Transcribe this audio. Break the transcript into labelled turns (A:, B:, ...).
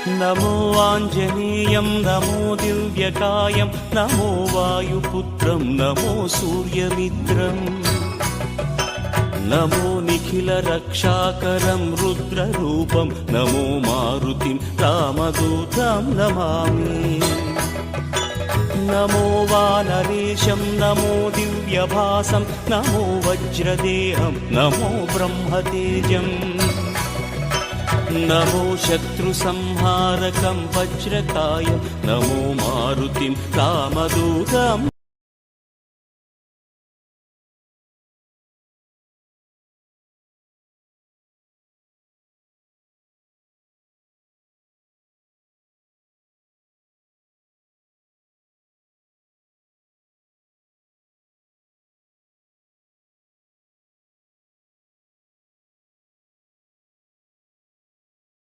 A: नमो आञ्जनेयं नमो दिव्यकायं नमो वायुपुत्रं नमो सूर्यमित्रम् नमो निखिलरक्षाकरं रुद्ररूपं नमो मारुतिं रामदूतं Namami नमो वानरेशं नमो दिव्यभासं नमो वज्रदेहं नमो ब्रह्मतेजम् नमो शत्रुसंहारकं वज्रकायं नमो मारुतिं रामदूतं